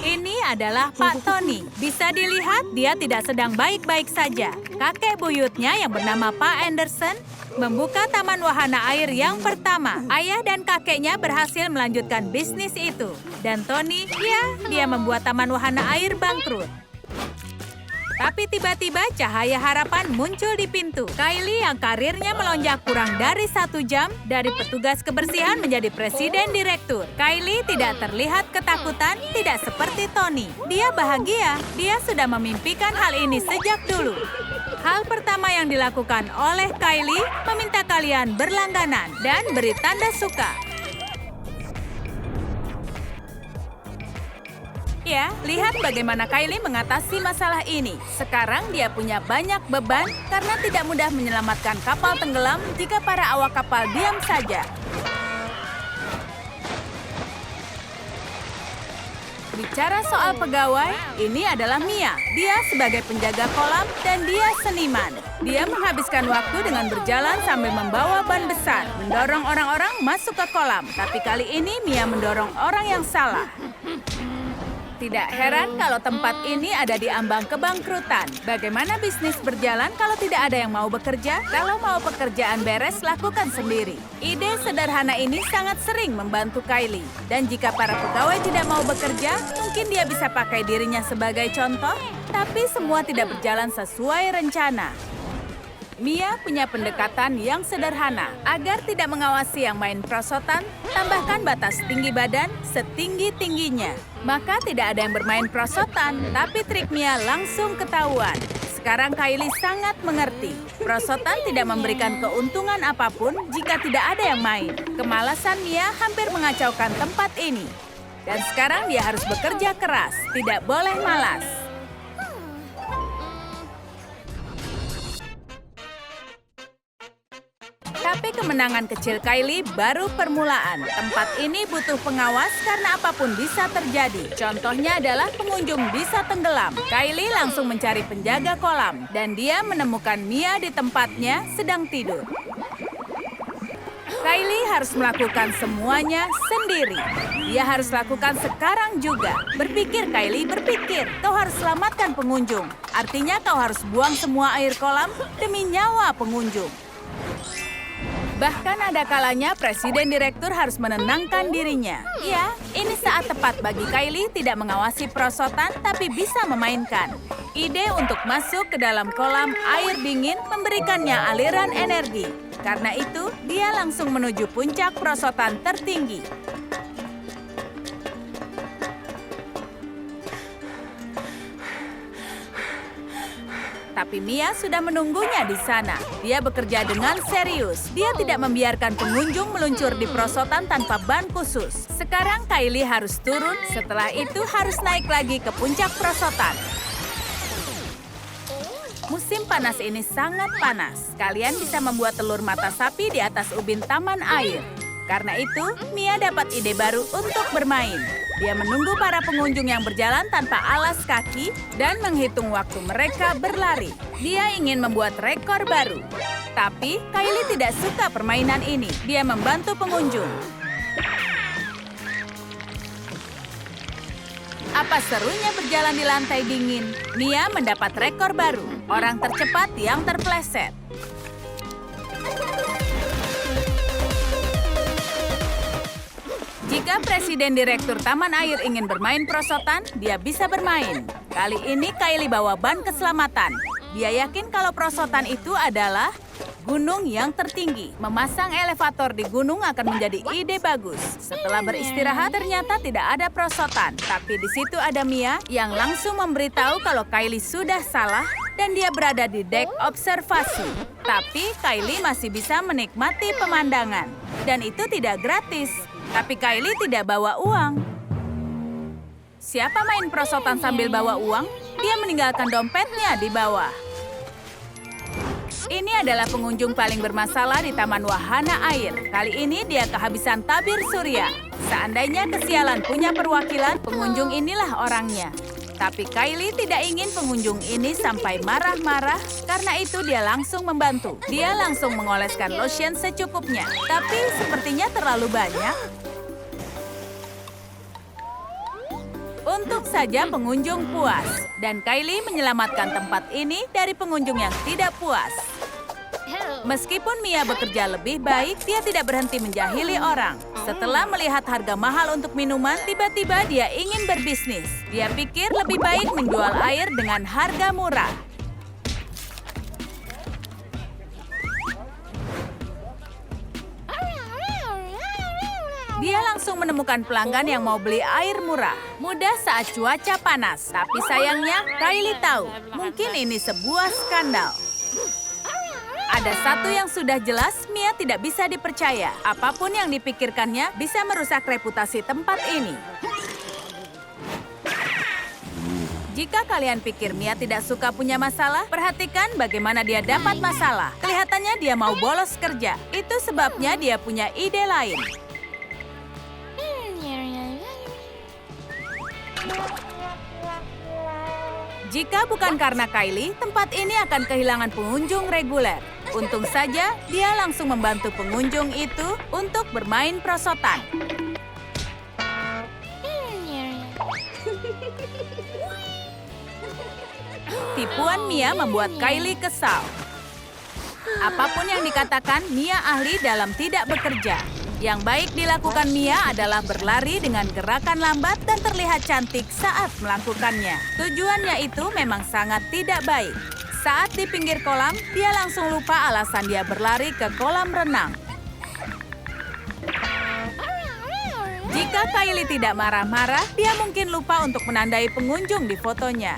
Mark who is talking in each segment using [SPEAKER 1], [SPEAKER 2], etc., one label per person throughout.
[SPEAKER 1] Ini adalah Pak Tony. Bisa dilihat dia tidak sedang baik-baik saja. Kakek buyutnya yang bernama Pak Anderson membuka taman wahana air yang pertama. Ayah dan kakeknya berhasil melanjutkan bisnis itu. Dan Tony, dia membuat taman wahana air bangkrut. Tapi tiba-tiba cahaya harapan muncul di pintu. Kylie yang karirnya melonjak kurang dari 1 jam dari petugas kebersihan menjadi presiden direktur. Kylie tidak terlihat ketakutan, tidak seperti Tony. Dia bahagia. Dia sudah memimpikan hal ini sejak dulu. Hal pertama yang dilakukan oleh Kylie meminta kalian berlangganan dan beri tanda suka. Ya, lihat bagaimana Kylie mengatasi masalah ini. Sekarang dia punya banyak beban karena tidak mudah menyelamatkan kapal tenggelam jika para awak kapal diam saja. Bicara soal pegawai, ini adalah Mia. Dia sebagai penjaga kolam dan dia seniman. Dia menghabiskan waktu dengan berjalan sambil membawa ban besar, mendorong orang-orang masuk ke kolam. Tapi kali ini Mia mendorong orang yang salah. Tidak heran kalau tempat ini ada di ambang kebangkrutan. Bagaimana bisnis berjalan kalau tidak ada yang mau bekerja? Kalau mau pekerjaan beres, lakukan sendiri. Ide sederhana ini sangat sering membantu Kylie. Dan jika para pegawai tidak mau bekerja, mungkin dia bisa pakai dirinya sebagai contoh. Tapi semua tidak berjalan sesuai rencana. Mia punya pendekatan yang sederhana. Agar tidak mengawasi yang main prosotan, tambahkan batas tinggi badan setinggi-tingginya. Maka tidak ada yang bermain prosotan, tapi trik Mia langsung ketahuan. Sekarang Kylie sangat mengerti. Prosotan tidak memberikan keuntungan apapun jika tidak ada yang main. Kemalasan Mia hampir mengacaukan tempat ini. Dan sekarang dia harus bekerja keras, tidak boleh malas. Tapi kemenangan kecil Kylie baru permulaan. Tempat ini butuh pengawas karena apapun bisa terjadi. Contohnya adalah pengunjung bisa tenggelam. Kylie langsung mencari penjaga kolam. Dan dia menemukan Mia di tempatnya sedang tidur. Kylie harus melakukan semuanya sendiri. Dia harus lakukan sekarang juga. Berpikir Kylie, berpikir. Kau harus selamatkan pengunjung. Artinya kau harus buang semua air kolam demi nyawa pengunjung. Bahkan ada kalanya presiden direktur harus menenangkan dirinya. Ya, ini saat tepat bagi Kylie tidak mengawasi perosotan tapi bisa memainkan. Ide untuk masuk ke dalam kolam air dingin memberikannya aliran energi. Karena itu, dia langsung menuju puncak perosotan tertinggi. Tapi Mia sudah menunggunya di sana. Dia bekerja dengan serius. Dia tidak membiarkan pengunjung meluncur di perosotan tanpa ban khusus. Sekarang Kylie harus turun, setelah itu harus naik lagi ke puncak perosotan. Musim panas ini sangat panas. Kalian bisa membuat telur mata sapi di atas ubin taman air. Karena itu, Mia dapat ide baru untuk bermain. Dia menunggu para pengunjung yang berjalan tanpa alas kaki dan menghitung waktu mereka berlari. Dia ingin membuat rekor baru. Tapi Kylie tidak suka permainan ini. Dia membantu pengunjung. Apa serunya berjalan di lantai dingin? Mia mendapat rekor baru. Orang tercepat yang terpleset. Jika presiden direktur taman air ingin bermain perosotan, dia bisa bermain. Kali ini Kylie bawa ban keselamatan. Dia yakin kalau perosotan itu adalah gunung yang tertinggi. Memasang elevator di gunung akan menjadi ide bagus. Setelah beristirahat, ternyata tidak ada perosotan. Tapi di situ ada Mia yang langsung memberitahu kalau Kylie sudah salah dan dia berada di dek observasi. Tapi Kylie masih bisa menikmati pemandangan. Dan itu tidak gratis. Tapi Kylie tidak bawa uang. Siapa main perosotan sambil bawa uang? Dia meninggalkan dompetnya di bawah. Ini adalah pengunjung paling bermasalah di Taman Wahana Air. Kali ini dia kehabisan tabir surya. Seandainya kesialan punya perwakilan, pengunjung inilah orangnya. Tapi Kylie tidak ingin pengunjung ini sampai marah-marah, karena itu dia langsung membantu. Dia langsung mengoleskan lotion secukupnya, tapi sepertinya terlalu banyak. Untung saja pengunjung puas, dan Kylie menyelamatkan tempat ini dari pengunjung yang tidak puas. Meskipun Mia bekerja lebih baik, dia tidak berhenti menjahili orang. Setelah melihat harga mahal untuk minuman, tiba-tiba dia ingin berbisnis. Dia pikir lebih baik menjual air dengan harga murah. Dia langsung menemukan pelanggan yang mau beli air murah. Mudah saat cuaca panas, tapi sayangnya Kylie tahu, mungkin ini sebuah skandal. Ada satu yang sudah jelas, Mia tidak bisa dipercaya. Apapun yang dipikirkannya bisa merusak reputasi tempat ini. Jika kalian pikir Mia tidak suka punya masalah, perhatikan bagaimana dia dapat masalah. Kelihatannya dia mau bolos kerja. Itu sebabnya dia punya ide lain. Jika bukan karena Kylie, tempat ini akan kehilangan pengunjung reguler. Untung saja, dia langsung membantu pengunjung itu untuk bermain prosotan. Tipuan Mia membuat Kylie kesal. Apapun yang dikatakan, Mia ahli dalam tidak bekerja. Yang baik dilakukan Mia adalah berlari dengan gerakan lambat dan terlihat cantik saat melakukannya. Tujuannya itu memang sangat tidak baik. Saat di pinggir kolam, dia langsung lupa alasan dia berlari ke kolam renang. Jika Kylie tidak marah-marah, dia mungkin lupa untuk menandai pengunjung di fotonya.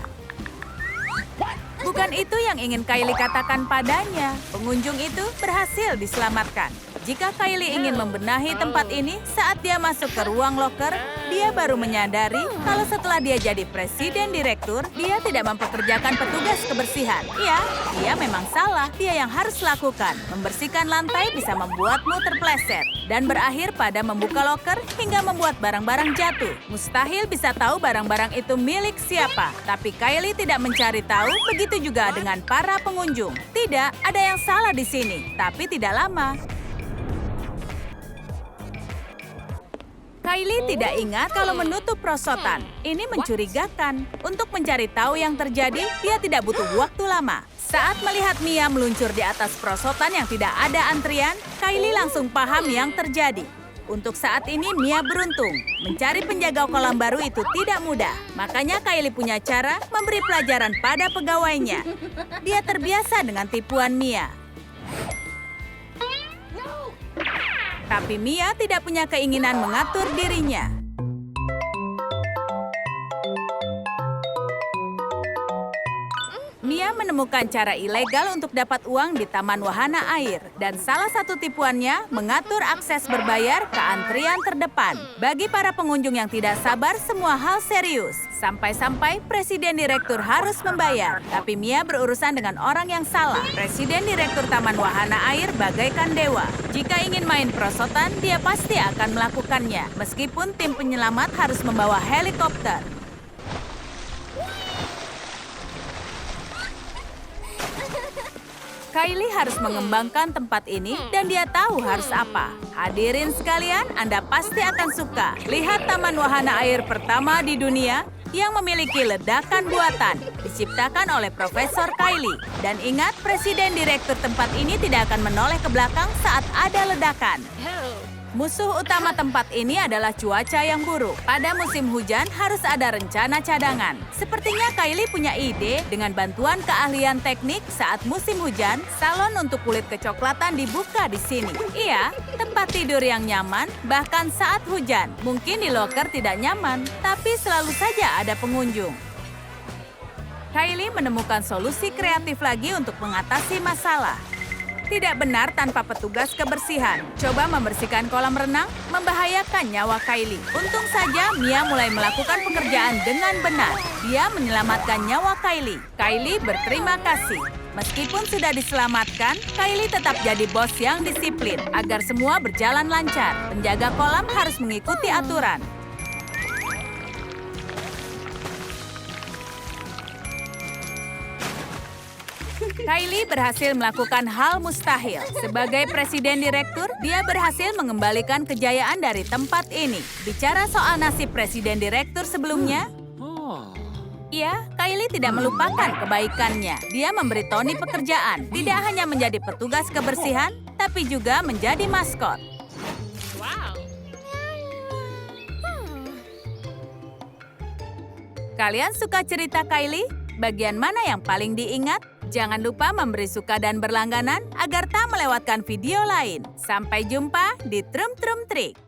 [SPEAKER 1] Bukan itu yang ingin Kylie katakan padanya. Pengunjung itu berhasil diselamatkan. Jika Kylie ingin membenahi tempat ini, saat dia masuk ke ruang loker, dia baru menyadari kalau setelah dia jadi presiden direktur, dia tidak mempekerjakan petugas kebersihan. Ya, dia memang salah. Dia yang harus lakukan. Membersihkan lantai bisa membuatmu terpleset dan berakhir pada membuka loker hingga membuat barang-barang jatuh. Mustahil bisa tahu barang-barang itu milik siapa. Tapi Kylie tidak mencari tahu, begitu juga dengan para pengunjung. Tidak, ada yang salah di sini, tapi tidak lama. Kylie tidak ingat kalau menutup prosotan. Ini mencurigakan. Untuk mencari tahu yang terjadi, dia tidak butuh waktu lama. Saat melihat Mia meluncur di atas prosotan yang tidak ada antrian, Kylie langsung paham yang terjadi. Untuk saat ini, Mia beruntung. Mencari penjaga kolam baru itu tidak mudah. Makanya Kylie punya cara memberi pelajaran pada pegawainya. Dia terbiasa dengan tipuan Mia. Tapi Mia tidak punya keinginan mengatur dirinya. Mia menemukan cara ilegal untuk dapat uang di Taman Wahana Air. Dan salah satu tipuannya mengatur akses berbayar ke antrian terdepan. Bagi para pengunjung yang tidak sabar, semua hal serius. Sampai-sampai Presiden Direktur harus membayar. Tapi Mia berurusan dengan orang yang salah. Presiden Direktur Taman Wahana Air bagaikan dewa. Jika ingin main prosotan, dia pasti akan melakukannya. Meskipun tim penyelamat harus membawa helikopter. Kylie harus mengembangkan tempat ini dan dia tahu harus apa. Hadirin sekalian, Anda pasti akan suka. Lihat Taman Wahana Air pertama di dunia yang memiliki ledakan buatan, diciptakan oleh Profesor Kylie. Dan ingat, Presiden Direktur tempat ini tidak akan menoleh ke belakang saat ada ledakan. Musuh utama tempat ini adalah cuaca yang buruk. Pada musim hujan harus ada rencana cadangan. Sepertinya Kylie punya ide dengan bantuan keahlian teknik saat musim hujan, salon untuk kulit kecoklatan dibuka di sini. Iya, tempat tidur yang nyaman bahkan saat hujan. Mungkin di loker tidak nyaman, tapi selalu saja ada pengunjung. Kylie menemukan solusi kreatif lagi untuk mengatasi masalah. Tidak benar tanpa petugas kebersihan. Coba membersihkan kolam renang, membahayakan nyawa Kylie. Untung saja Mia mulai melakukan pekerjaan dengan benar. Dia menyelamatkan nyawa Kylie. Kylie berterima kasih. Meskipun sudah diselamatkan, Kylie tetap jadi bos yang disiplin. Agar semua berjalan lancar, penjaga kolam harus mengikuti aturan. Kylie berhasil melakukan hal mustahil. Sebagai presiden direktur, dia berhasil mengembalikan kejayaan dari tempat ini. Bicara soal nasib presiden direktur sebelumnya, Ya, Kylie tidak melupakan kebaikannya. Dia memberi Tony pekerjaan, tidak hanya menjadi petugas kebersihan, tapi juga menjadi maskot. Kalian suka cerita Kylie? Bagian mana yang paling diingat? Jangan lupa memberi suka dan berlangganan agar tak melewatkan video lain. Sampai jumpa di Trum Trum Trik.